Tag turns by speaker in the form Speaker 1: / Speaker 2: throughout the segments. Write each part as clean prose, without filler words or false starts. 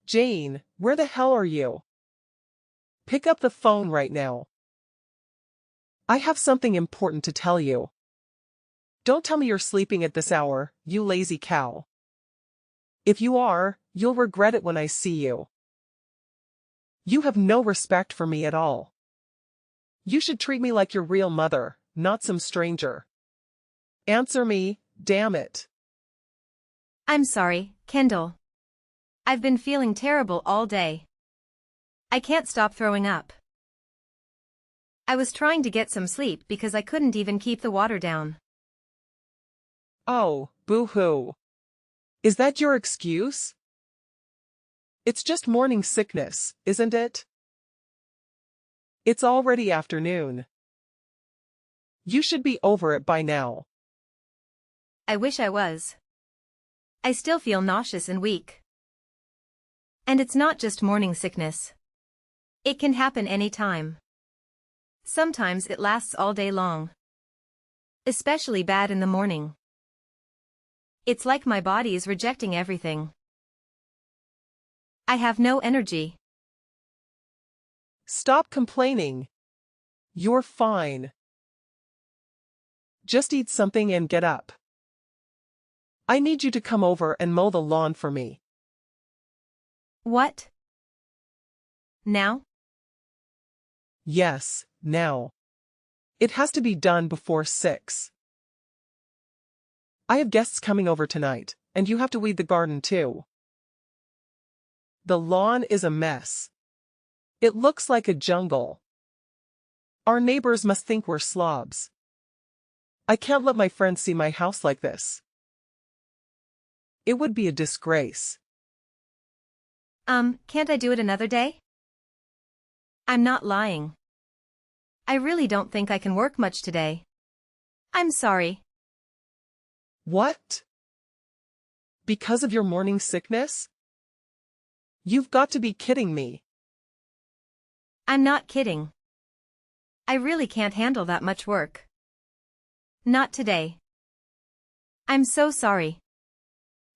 Speaker 1: Jane, where the hell are you? Pick up the phone right now. I have something important to tell you. Don't tell me you're sleeping at this hour, you lazy cow. If you are, you'll regret it when I see you. You have no respect for me at all. You should treat me like your real mother, not some stranger. Answer me, damn it.
Speaker 2: I'm sorry, Kendall. I've been feeling terrible all day. I can't stop throwing up. I was trying to get some sleep because I couldn't even keep the water down.
Speaker 1: Oh, boo-hoo. Is that your excuse? It's just morning sickness, isn't it? It's already afternoon. You should be over it by now.
Speaker 2: I wish I was. I still feel nauseous and weak. And it's not just morning sickness. It can happen any time. Sometimes it lasts all day long. Especially bad in the morning. It's like my body is rejecting everything. I have no energy.
Speaker 1: Stop complaining. You're fine. Just eat something and get up. I need you to come over and mow the lawn for me.
Speaker 2: What? Now?
Speaker 1: Yes, now. It has to be done before 6. I have guests coming over tonight, and you have to weed the garden too. The lawn is a mess. It looks like a jungle. Our neighbors must think we're slobs. I can't let my friends see my house like this. It would be a disgrace.
Speaker 2: Can't I do it another day? I'm not lying. I really don't think I can work much today. I'm sorry.
Speaker 1: What? Because of your morning sickness? You've got to be kidding me.
Speaker 2: I'm not kidding. I really can't handle that much work. Not today. I'm so sorry.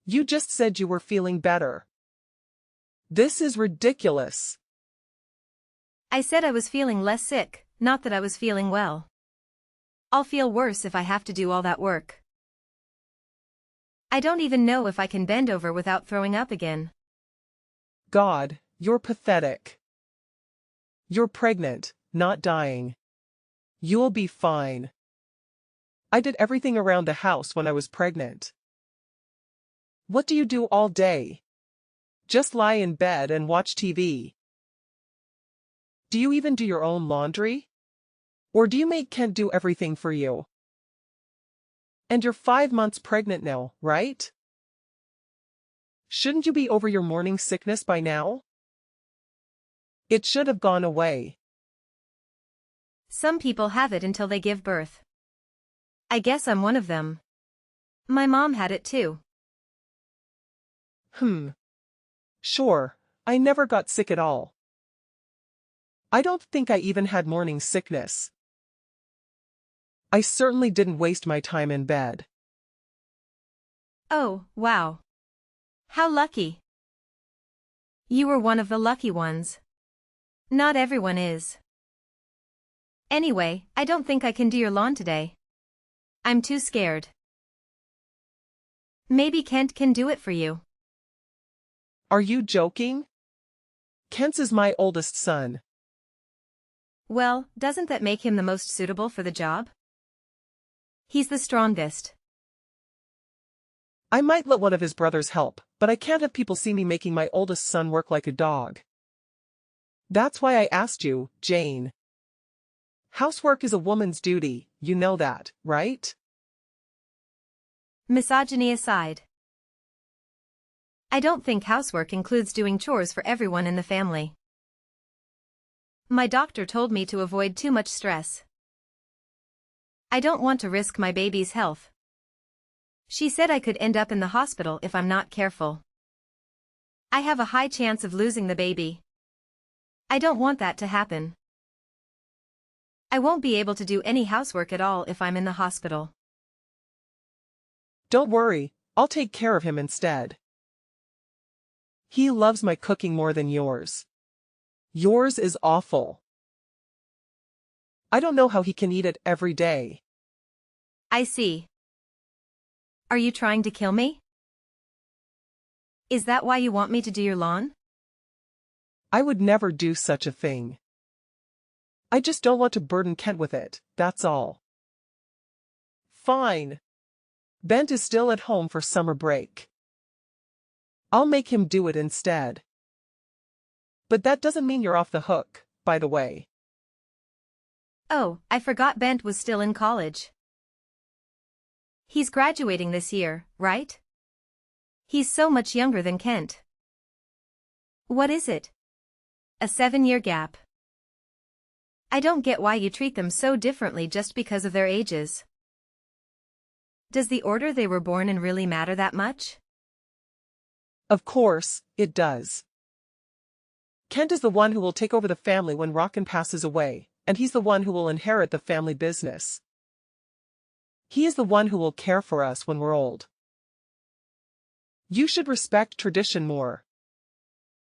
Speaker 1: You just said you were feeling better. This is ridiculous.
Speaker 2: I said I was feeling less sick, not that I was feeling well. I'll feel worse if I have to do all that work. I don't even know if I can bend over without throwing up again.
Speaker 1: God, you're pathetic. You're pregnant, not dying. You'll be fine. I did everything around the house when I was pregnant. What do you do all day? Just lie in bed and watch TV. Do you even do your own laundry? Or do you make Kent do everything for you? And you're 5 months pregnant now, right? Shouldn't you be over your morning sickness by now? It should have gone away.
Speaker 2: Some people have it until they give birth. I guess I'm one of them. My mom had it too.
Speaker 1: Sure, I never got sick at all. I don't think I even had morning sickness. I certainly didn't waste my time in bed.
Speaker 2: Oh, wow. How lucky. You were one of the lucky ones. Not everyone is. Anyway, I don't think I can do your lawn today. I'm too scared. Maybe Kent can do it for you.
Speaker 1: Are you joking? Kent is my oldest son.
Speaker 2: Well, doesn't that make him the most suitable for the job? He's the strongest.
Speaker 1: I might let one of his brothers help, but I can't have people see me making my oldest son work like a dog. That's why I asked you, Jane. Housework is a woman's duty, you know that, right?
Speaker 2: Misogyny aside. I don't think housework includes doing chores for everyone in the family. My doctor told me to avoid too much stress. I don't want to risk my baby's health. She said I could end up in the hospital if I'm not careful. I have a high chance of losing the baby. I don't want that to happen. I won't be able to do any housework at all if I'm in the hospital.
Speaker 1: Don't worry, I'll take care of him instead. He loves my cooking more than yours. Yours is awful. I don't know how he can eat it every day.
Speaker 2: I see. Are you trying to kill me? Is that why you want me to do your lawn?
Speaker 1: I would never do such a thing. I just don't want to burden Kent with it, that's all. Fine. Bent is still at home for summer break. I'll make him do it instead. But that doesn't mean you're off the hook, by the way.
Speaker 2: Oh, I forgot Bent was still in college. He's graduating this year, right? He's so much younger than Kent. What is it? A 7-year gap. I don't get why you treat them so differently just because of their ages. Does the order they were born in really matter that much?
Speaker 1: Of course, it does. Kent is the one who will take over the family when Rockin passes away, and he's the one who will inherit the family business. He is the one who will care for us when we're old. You should respect tradition more.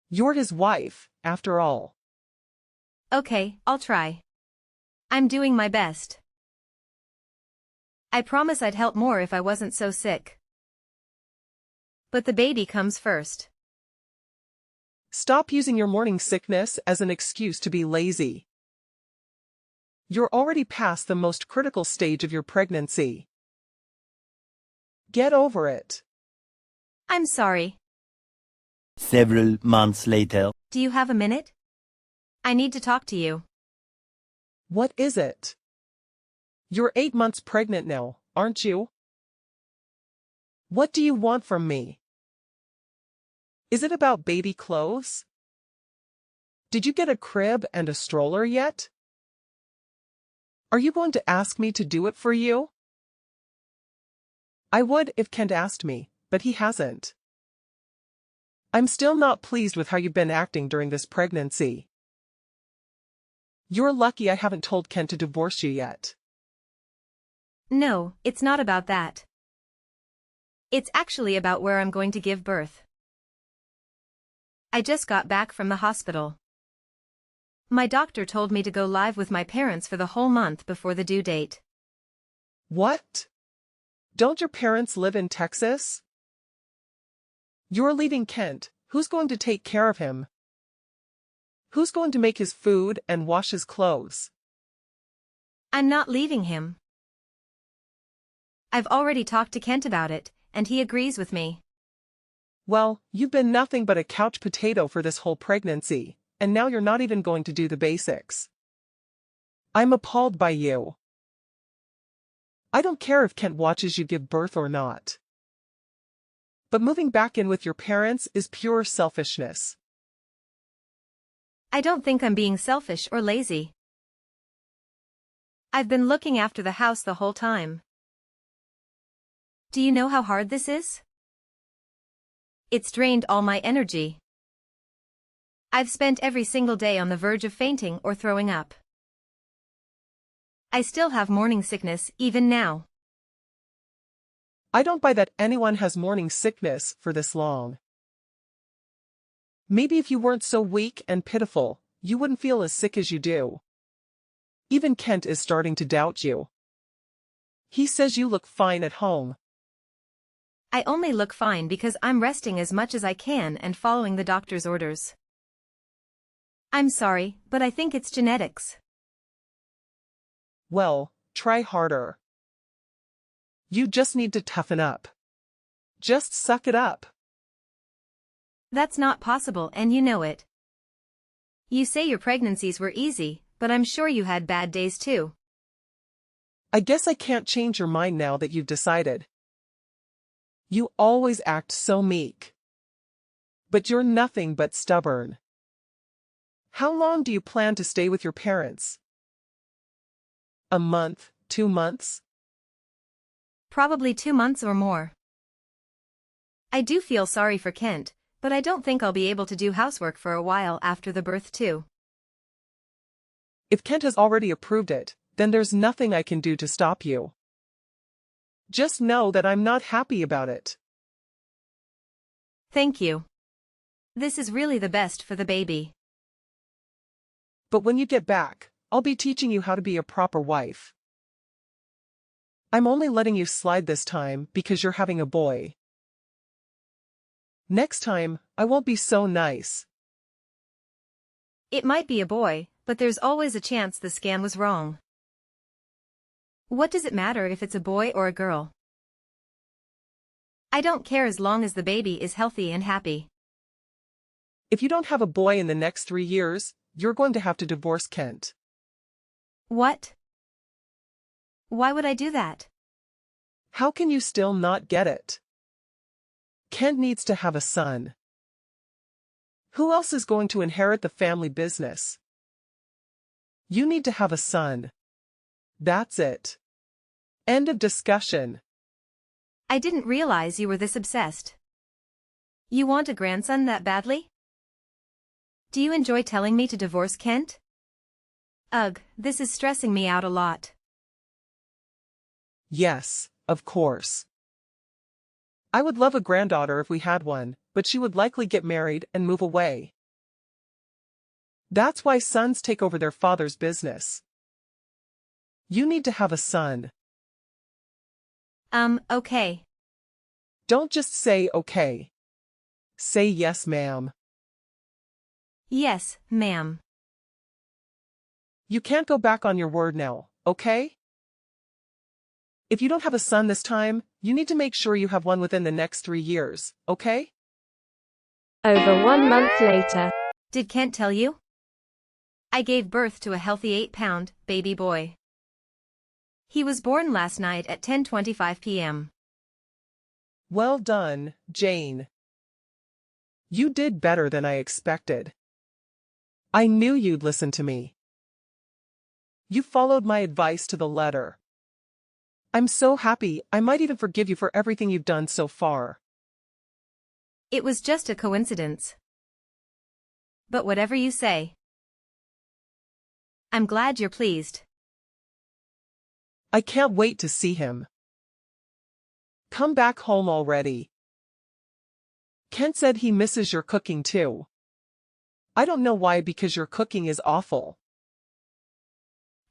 Speaker 1: You're his wife, after all.
Speaker 2: Okay, I'll try. I'm doing my best. I promise I'd help more if I wasn't so sick. But the baby comes first.
Speaker 1: Stop using your morning sickness as an excuse to be lazy. You're already past the most critical stage of your pregnancy. Get over it.
Speaker 2: I'm sorry.
Speaker 3: Several months later.
Speaker 2: Do you have a minute? I need to talk to you.
Speaker 1: What is it? You're 8 months pregnant now, aren't you? What do you want from me? Is it about baby clothes? Did you get a crib and a stroller yet? Are you going to ask me to do it for you? I would if Kent asked me, but he hasn't. I'm still not pleased with how you've been acting during this pregnancy. You're lucky I haven't told Kent to divorce you yet.
Speaker 2: No, it's not about that. It's actually about where I'm going to give birth. I just got back from the hospital. My doctor told me to go live with my parents for the whole month before the due date.
Speaker 1: What? Don't your parents live in Texas? You're leaving Kent. Who's going to take care of him? Who's going to make his food and wash his clothes?
Speaker 2: I'm not leaving him. I've already talked to Kent about it, and he agrees with me.
Speaker 1: Well, you've been nothing but a couch potato for this whole pregnancy, and now you're not even going to do the basics. I'm appalled by you. I don't care if Kent watches you give birth or not. But moving back in with your parents is pure selfishness.
Speaker 2: I don't think I'm being selfish or lazy. I've been looking after the house the whole time. Do you know how hard this is? It's drained all my energy. I've spent every single day on the verge of fainting or throwing up. I still have morning sickness even now.
Speaker 1: I don't buy that anyone has morning sickness for this long. Maybe if you weren't so weak and pitiful, you wouldn't feel as sick as you do. Even Kent is starting to doubt you. He says you look fine at home.
Speaker 2: I only look fine because I'm resting as much as I can and following the doctor's orders. I'm sorry, but I think it's genetics.
Speaker 1: Well, try harder. You just need to toughen up. Just suck it up.
Speaker 2: That's not possible and you know it. You say your pregnancies were easy, but I'm sure you had bad days too.
Speaker 1: I guess I can't change your mind now that you've decided. You always act so meek. But you're nothing but stubborn. How long do you plan to stay with your parents? A month, 2 months?
Speaker 2: Probably 2 months or more. I do feel sorry for Kent, but I don't think I'll be able to do housework for a while after the birth too.
Speaker 1: If Kent has already approved it, then there's nothing I can do to stop you. Just know that I'm not happy about it.
Speaker 2: Thank you. This is really the best for the baby.
Speaker 1: But when you get back, I'll be teaching you how to be a proper wife. I'm only letting you slide this time because you're having a boy. Next time, I won't be so nice.
Speaker 2: It might be a boy, but there's always a chance the scan was wrong. What does it matter if it's a boy or a girl? I don't care as long as the baby is healthy and happy.
Speaker 1: If you don't have a boy in the next 3 years, you're going to have to divorce Kent.
Speaker 2: What? Why would I do that?
Speaker 1: How can you still not get it? Kent needs to have a son. Who else is going to inherit the family business? You need to have a son. That's it. End of discussion.
Speaker 2: I didn't realize you were this obsessed. You want a grandson that badly? Do you enjoy telling me to divorce Kent? Ugh, this is stressing me out a lot.
Speaker 1: Yes, of course. I would love a granddaughter if we had one, but she would likely get married and move away. That's why sons take over their father's business. You need to have a son.
Speaker 2: Okay.
Speaker 1: Don't just say okay. Say yes, ma'am.
Speaker 2: Yes, ma'am.
Speaker 1: You can't go back on your word now, okay? If you don't have a son this time, you need to make sure you have one within the next 3 years, okay?
Speaker 4: Over 1 month later.
Speaker 2: Did Kent tell you? I gave birth to a healthy 8-pound baby boy. He was born last night at 10:25 p.m.
Speaker 1: Well done, Jane. You did better than I expected. I knew you'd listen to me. You followed my advice to the letter. I'm so happy, I might even forgive you for everything you've done so far.
Speaker 2: It was just a coincidence. But whatever you say. I'm glad you're pleased.
Speaker 1: I can't wait to see him. Come back home already. Kent said he misses your cooking too. I don't know why, because your cooking is awful.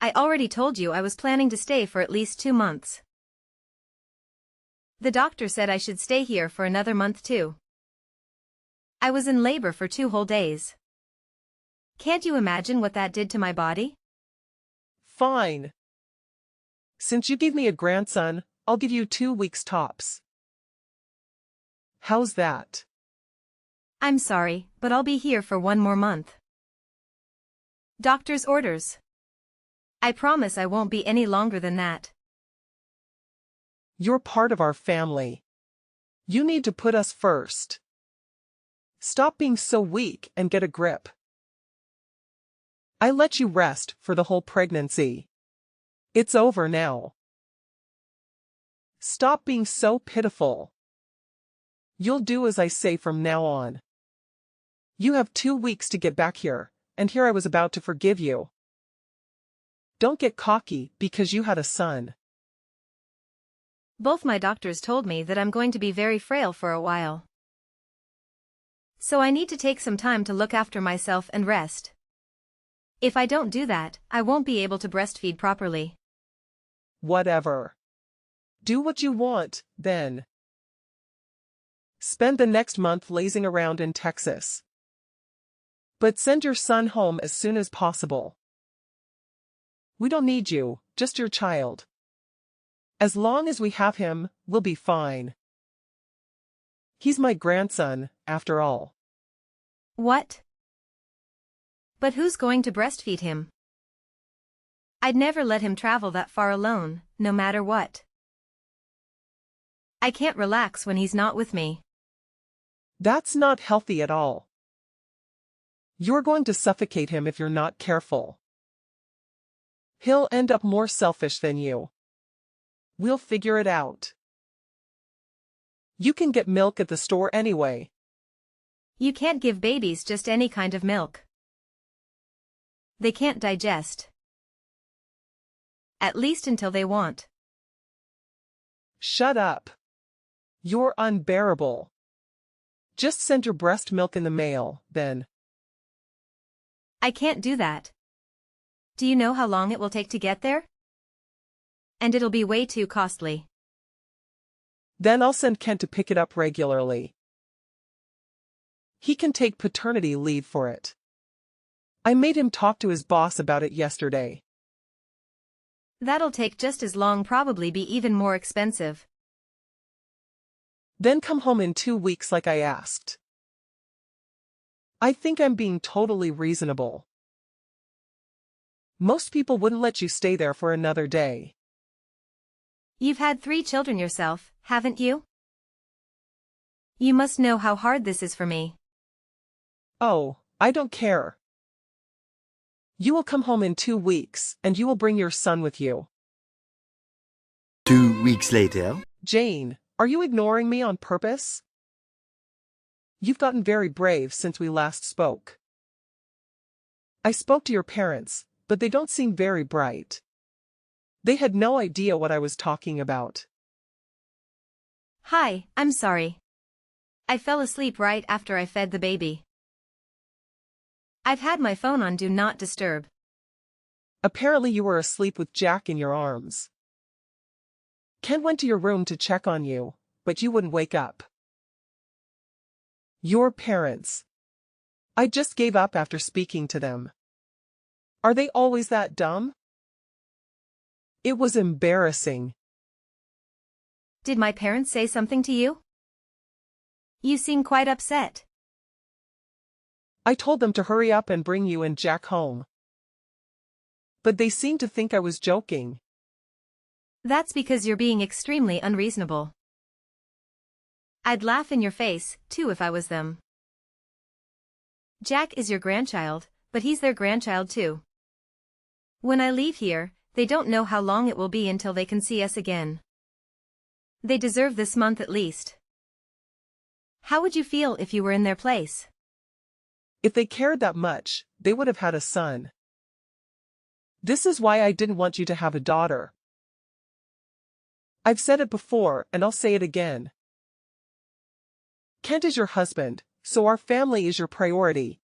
Speaker 2: I already told you I was planning to stay for at least 2 months. The doctor said I should stay here for another month too. I was in labor for 2 whole days. Can't you imagine what that did to my body?
Speaker 1: Fine. Since you gave me a grandson, I'll give you 2 weeks tops. How's that?
Speaker 2: I'm sorry, but I'll be here for 1 more month. Doctor's orders. I promise I won't be any longer than that.
Speaker 1: You're part of our family. You need to put us first. Stop being so weak and get a grip. I let you rest for the whole pregnancy. It's over now. Stop being so pitiful. You'll do as I say from now on. You have 2 weeks to get back here, and here I was about to forgive you. Don't get cocky because you had a son.
Speaker 2: Both my doctors told me that I'm going to be very frail for a while. So I need to take some time to look after myself and rest. If I don't do that, I won't be able to breastfeed properly.
Speaker 1: Whatever. Do what you want, then. Spend the next month lazing around in Texas. But send your son home as soon as possible. We don't need you, just your child. As long as we have him, we'll be fine. He's my grandson, after all.
Speaker 2: What? But who's going to breastfeed him? I'd never let him travel that far alone, no matter what. I can't relax when he's not with me.
Speaker 1: That's not healthy at all. You're going to suffocate him if you're not careful. He'll end up more selfish than you. We'll figure it out. You can get milk at the store anyway.
Speaker 2: You can't give babies just any kind of milk. They can't digest. At least until they want.
Speaker 1: Shut up. You're unbearable. Just send your breast milk in the mail, then.
Speaker 2: I can't do that. Do you know how long it will take to get there? And it'll be way too costly.
Speaker 1: Then I'll send Kent to pick it up regularly. He can take paternity leave for it. I made him talk to his boss about it yesterday.
Speaker 2: That'll take just as long, probably be even more expensive.
Speaker 1: Then come home in 2 weeks like I asked. I think I'm being totally reasonable. Most people wouldn't let you stay there for another day.
Speaker 2: You've had 3 children yourself, haven't you? You must know how hard this is for me.
Speaker 1: Oh, I don't care. You will come home in 2 weeks, and you will bring your son with you.
Speaker 3: 2 weeks later.
Speaker 1: Jane, are you ignoring me on purpose? You've gotten very brave since we last spoke. I spoke to your parents, but they don't seem very bright. They had no idea what I was talking about.
Speaker 2: Hi, I'm sorry. I fell asleep right after I fed the baby. I've had my phone on Do Not Disturb.
Speaker 1: Apparently you were asleep with Jack in your arms. Ken went to your room to check on you, but you wouldn't wake up. Your parents. I just gave up after speaking to them. Are they always that dumb? It was embarrassing.
Speaker 2: Did my parents say something to you? You seem quite upset.
Speaker 1: I told them to hurry up and bring you and Jack home. But they seemed to think I was joking.
Speaker 2: That's because you're being extremely unreasonable. I'd laugh in your face, too, if I was them. Jack is your grandchild, but he's their grandchild too. When I leave here, they don't know how long it will be until they can see us again. They deserve this month at least. How would you feel if you were in their place?
Speaker 1: If they cared that much, they would have had a son. This is why I didn't want you to have a daughter. I've said it before, and I'll say it again. Kent is your husband, so our family is your priority.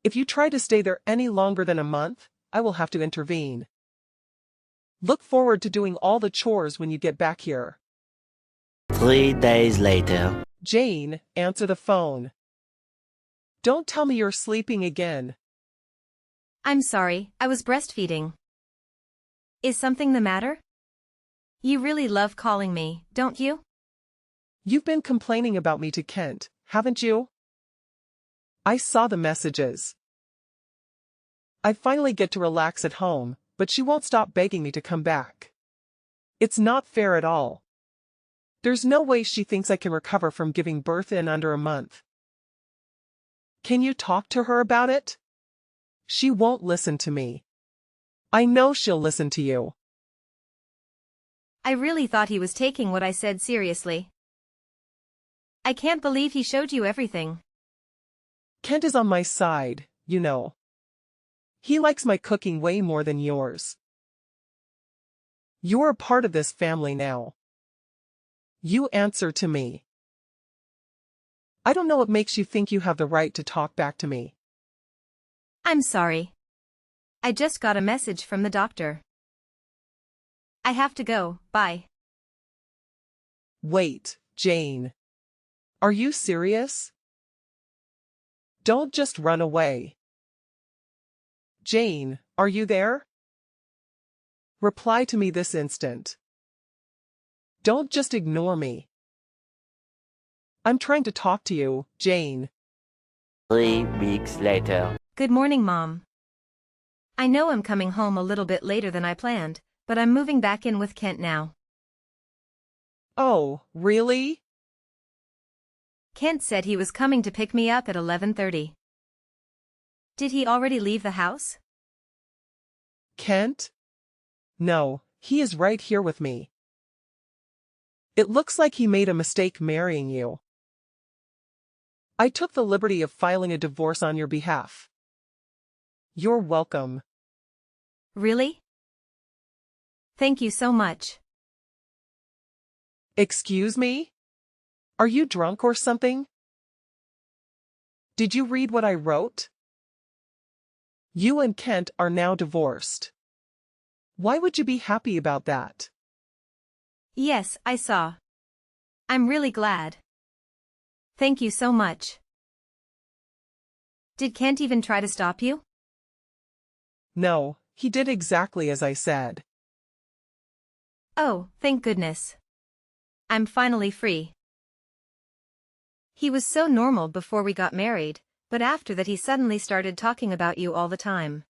Speaker 1: If you try to stay there any longer than a month, I will have to intervene. Look forward to doing all the chores when you get back here.
Speaker 3: 3 days later.
Speaker 1: Jane, answer the phone. Don't tell me you're sleeping again.
Speaker 2: I'm sorry, I was breastfeeding. Is something the matter? You really love calling me, don't you?
Speaker 1: You've been complaining about me to Kent, haven't you? I saw the messages. I finally get to relax at home, but she won't stop begging me to come back. It's not fair at all. There's no way she thinks I can recover from giving birth in under a month. Can you talk to her about it? She won't listen to me. I know she'll listen to you.
Speaker 2: I really thought he was taking what I said seriously. I can't believe he showed you everything.
Speaker 1: Kent is on my side, you know. He likes my cooking way more than yours. You're a part of this family now. You answer to me. I don't know what makes you think you have the right to talk back to me.
Speaker 2: I'm sorry. I just got a message from the doctor. I have to go, bye.
Speaker 1: Wait, Jane. Are you serious? Don't just run away. Jane, are you there? Reply to me this instant. Don't just ignore me. I'm trying to talk to you, Jane.
Speaker 3: 3 weeks later.
Speaker 2: Good morning, Mom. I know I'm coming home a little bit later than I planned, but I'm moving back in with Kent now.
Speaker 1: Oh, really?
Speaker 2: Kent said he was coming to pick me up at 11:30. Did he already leave the house?
Speaker 1: Kent? No, he is right here with me. It looks like he made a mistake marrying you. I took the liberty of filing a divorce on your behalf. You're welcome.
Speaker 2: Really? Thank you so much.
Speaker 1: Excuse me? Are you drunk or something? Did you read what I wrote? You and Kent are now divorced. Why would you be happy about that?
Speaker 2: Yes, I saw. I'm really glad. Thank you so much. Did Kent even try to stop you?
Speaker 1: No, he did exactly as I said.
Speaker 2: Oh, thank goodness. I'm finally free. He was so normal before we got married, but after that he suddenly started talking about you all the time.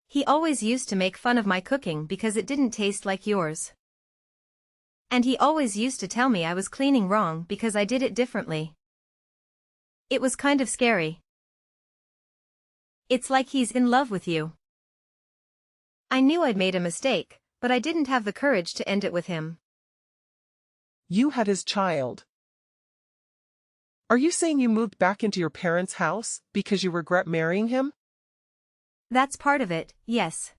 Speaker 2: He always used to make fun of my cooking because it didn't taste like yours. And he always used to tell me I was cleaning wrong because I did it differently. It was kind of scary. It's like he's in love with you. I knew I'd made a mistake, but I didn't have the courage to end it with him.
Speaker 1: You had his child. Are you saying you moved back into your parents' house because you regret marrying him?
Speaker 2: That's part of it, yes.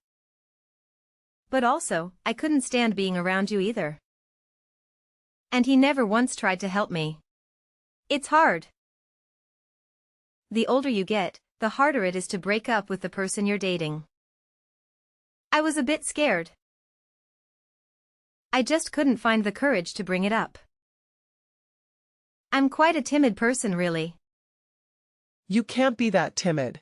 Speaker 2: But also, I couldn't stand being around you either. And he never once tried to help me. It's hard. The older you get, the harder it is to break up with the person you're dating. I was a bit scared. I just couldn't find the courage to bring it up. I'm quite a timid person, really.
Speaker 1: You can't be that timid.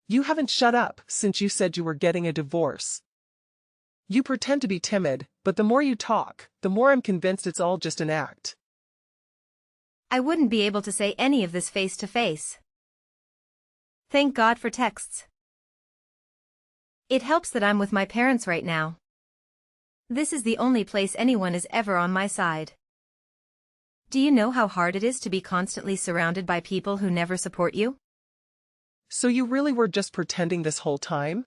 Speaker 1: You haven't shut up since you said you were getting a divorce. You pretend to be timid, but the more you talk, the more I'm convinced it's all just an act.
Speaker 2: I wouldn't be able to say any of this face to face. Thank God for texts. It helps that I'm with my parents right now. This is the only place anyone is ever on my side. Do you know how hard it is to be constantly surrounded by people who never support you?
Speaker 1: So you really were just pretending this whole time?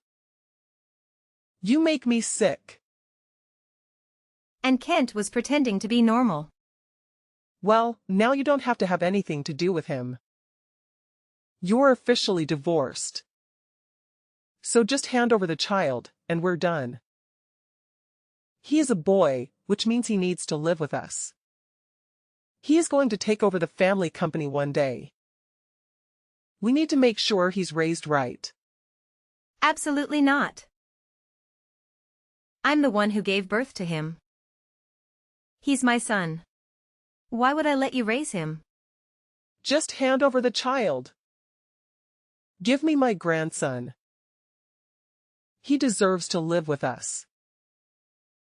Speaker 1: You make me sick.
Speaker 2: And Kent was pretending to be normal.
Speaker 1: Well, now you don't have to have anything to do with him. You're officially divorced. So just hand over the child, and we're done. He is a boy, which means he needs to live with us. He is going to take over the family company one day. We need to make sure he's raised right.
Speaker 2: Absolutely not. I'm the one who gave birth to him. He's my son. Why would I let you raise him?
Speaker 1: Just hand over the child. Give me my grandson. He deserves to live with us.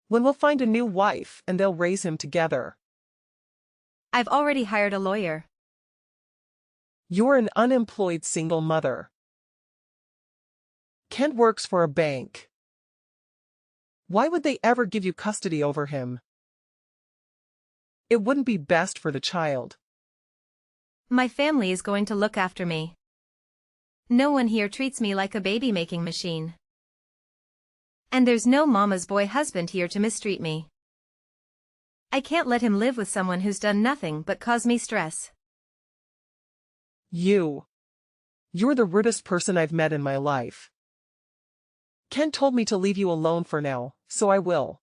Speaker 1: When we'll find a new wife and they'll raise him together.
Speaker 2: I've already hired a lawyer.
Speaker 1: You're an unemployed single mother. Kent works for a bank. Why would they ever give you custody over him? It wouldn't be best for the child.
Speaker 2: My family is going to look after me. No one here treats me like a baby-making machine. And there's no mama's boy husband here to mistreat me. I can't let him live with someone who's done nothing but cause me stress.
Speaker 1: You're the rudest person I've met in my life. Ken told me to leave you alone for now, so I will.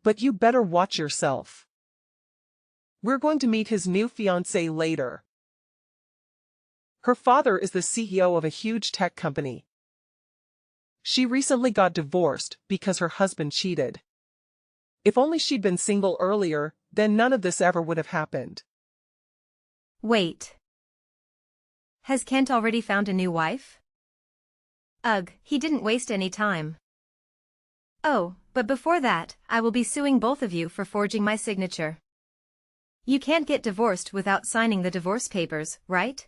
Speaker 1: But you better watch yourself. We're going to meet his new fiancée later. Her father is the CEO of a huge tech company. She recently got divorced because her husband cheated. If only she'd been single earlier, then none of this ever would have happened.
Speaker 2: Wait. Has Kent already found a new wife? Ugh, he didn't waste any time. Oh, but before that, I will be suing both of you for forging my signature. You can't get divorced without signing the divorce papers, right?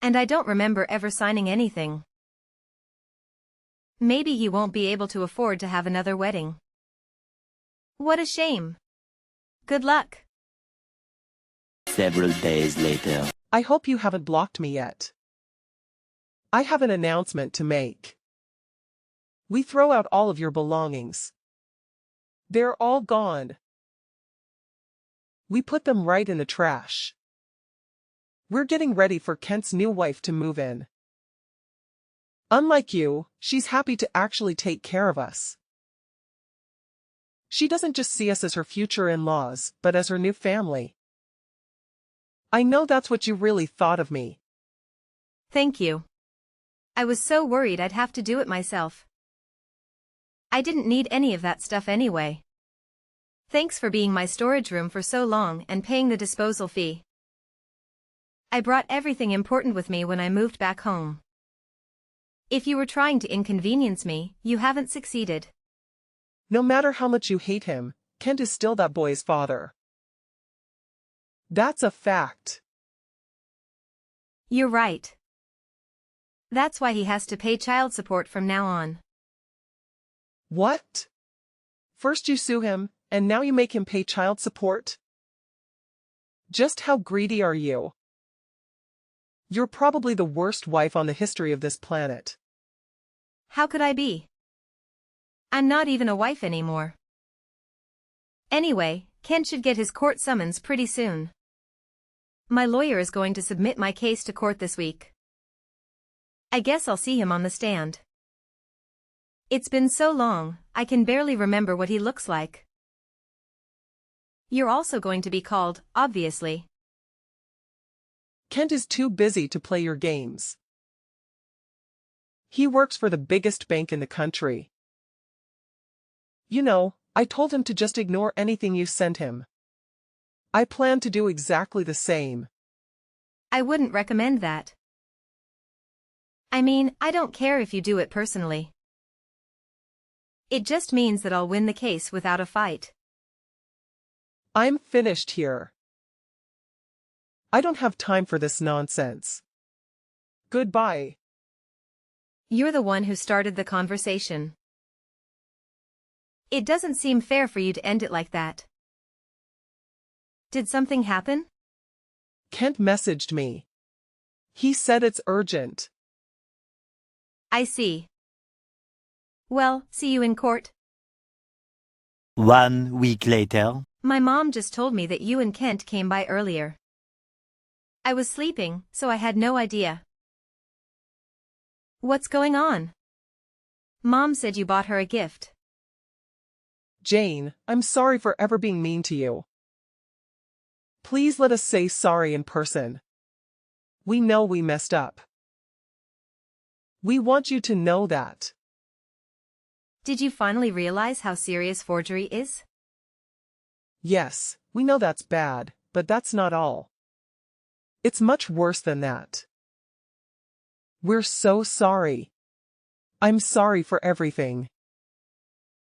Speaker 2: And I don't remember ever signing anything. Maybe he won't be able to afford to have another wedding. What a shame. Good luck.
Speaker 3: Several days later.
Speaker 1: I hope you haven't blocked me yet. I have an announcement to make. We throw out all of your belongings. They're all gone. We put them right in the trash. We're getting ready for Kent's new wife to move in. Unlike you, she's happy to actually take care of us. She doesn't just see us as her future in-laws, but as her new family. I know that's what you really thought of me.
Speaker 2: Thank you. I was so worried I'd have to do it myself. I didn't need any of that stuff anyway. Thanks for being my storage room for so long and paying the disposal fee. I brought everything important with me when I moved back home. If you were trying to inconvenience me, you haven't succeeded.
Speaker 1: No matter how much you hate him, Kent is still that boy's father. That's a fact.
Speaker 2: You're right. That's why he has to pay child support from now on.
Speaker 1: What? First you sue him, and now you make him pay child support? Just how greedy are you? You're probably the worst wife on the history of this planet.
Speaker 2: How could I be? I'm not even a wife anymore. Anyway, Kent should get his court summons pretty soon. My lawyer is going to submit my case to court this week. I guess I'll see him on the stand. It's been so long, I can barely remember what he looks like. You're also going to be called, obviously.
Speaker 1: Kent is too busy to play your games. He works for the biggest bank in the country. You know, I told him to just ignore anything you sent him. I plan to do exactly the same.
Speaker 2: I wouldn't recommend that. I mean, I don't care if you do it personally. It just means that I'll win the case without a fight.
Speaker 1: I'm finished here. I don't have time for this nonsense. Goodbye.
Speaker 2: You're the one who started the conversation. It doesn't seem fair for you to end it like that. Did something happen?
Speaker 1: Kent messaged me. He said it's urgent.
Speaker 2: I see. Well, see you in court.
Speaker 3: 1 week later.
Speaker 2: My mom just told me that you and Kent came by earlier. I was sleeping, so I had no idea. What's going on? Mom said you bought her a gift.
Speaker 1: Jane, I'm sorry for ever being mean to you. Please let us say sorry in person. We know we messed up. We want you to know that.
Speaker 2: Did you finally realize how serious forgery is?
Speaker 1: Yes, we know that's bad, but that's not all. It's much worse than that. We're so sorry. I'm sorry for everything.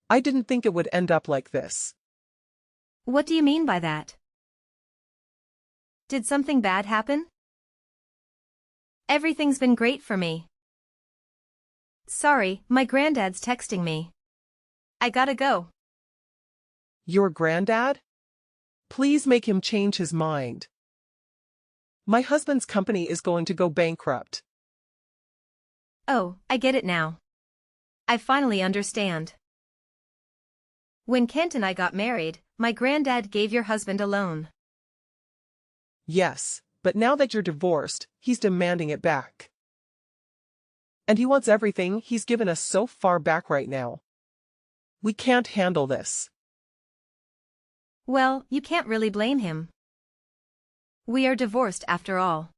Speaker 1: I didn't think it would end up like this.
Speaker 2: What do you mean by that? Did something bad happen? Everything's been great for me. Sorry, my granddad's texting me. I gotta go.
Speaker 1: Your granddad? Please make him change his mind. My husband's company is going to go bankrupt.
Speaker 2: Oh, I get it now. I finally understand. When Kent and I got married, my granddad gave your husband a loan.
Speaker 1: Yes, but now that you're divorced, he's demanding it back. And he wants everything he's given us so far back right now. We can't handle this.
Speaker 2: Well, you can't really blame him. We are divorced after all.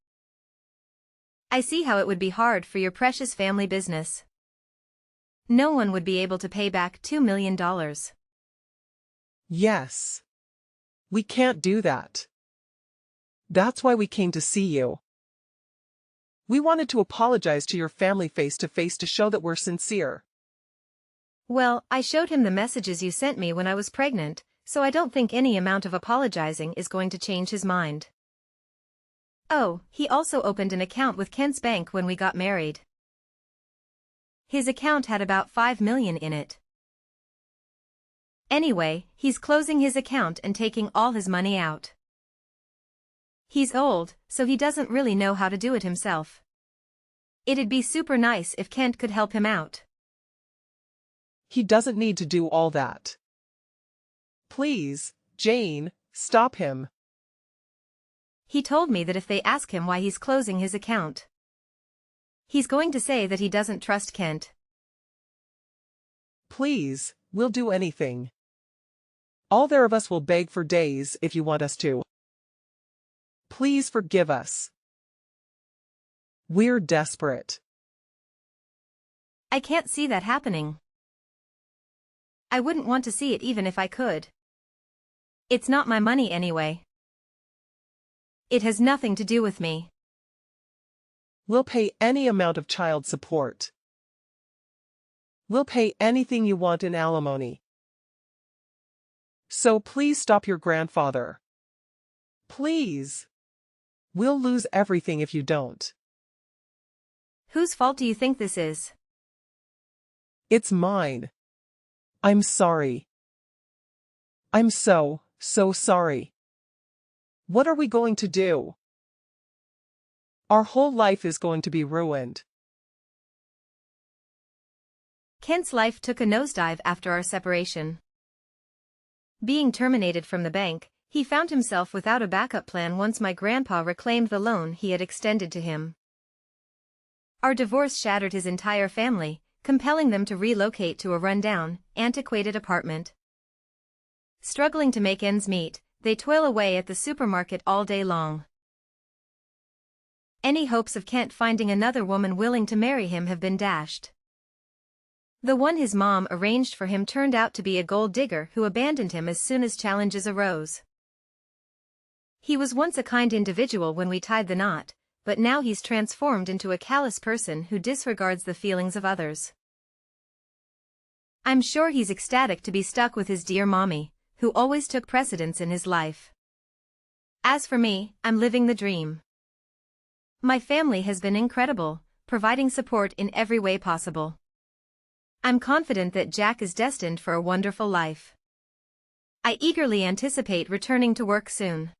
Speaker 2: I see how it would be hard for your precious family business. No one would be able to pay back $2 million.
Speaker 1: Yes. We can't do that. That's why we came to see you. We wanted to apologize to your family face to face to show that we're sincere.
Speaker 2: Well, I showed him the messages you sent me when I was pregnant, so I don't think any amount of apologizing is going to change his mind. Oh, he also opened an account with Kent's bank when we got married. His account had about $5 million in it. Anyway, he's closing his account and taking all his money out. He's old, so he doesn't really know how to do it himself. It'd be super nice if Kent could help him out.
Speaker 1: He doesn't need to do all that. Please, Jane, stop him.
Speaker 2: He told me that if they ask him why he's closing his account, he's going to say that he doesn't trust Kent.
Speaker 1: Please, we'll do anything. All there of us will beg for days if you want us to. Please forgive us. We're desperate.
Speaker 2: I can't see that happening. I wouldn't want to see it even if I could. It's not my money anyway. It has nothing to do with me.
Speaker 1: We'll pay any amount of child support. We'll pay anything you want in alimony. So please stop your grandfather. Please. We'll lose everything if you don't.
Speaker 2: Whose fault do you think this is?
Speaker 1: It's mine. I'm sorry. I'm so sorry. What are we going to do? Our whole life is going to be ruined.
Speaker 2: Kent's life took a nosedive after our separation. Being terminated from the bank, he found himself without a backup plan once my grandpa reclaimed the loan he had extended to him. Our divorce shattered his entire family, compelling them to relocate to a rundown, antiquated apartment. Struggling to make ends meet, they toil away at the supermarket all day long. Any hopes of Kent finding another woman willing to marry him have been dashed. The one his mom arranged for him turned out to be a gold digger who abandoned him as soon as challenges arose. He was once a kind individual when we tied the knot, but now he's transformed into a callous person who disregards the feelings of others. I'm sure he's ecstatic to be stuck with his dear mommy, who always took precedence in his life. As for me, I'm living the dream. My family has been incredible, providing support in every way possible. I'm confident that Jack is destined for a wonderful life. I eagerly anticipate returning to work soon.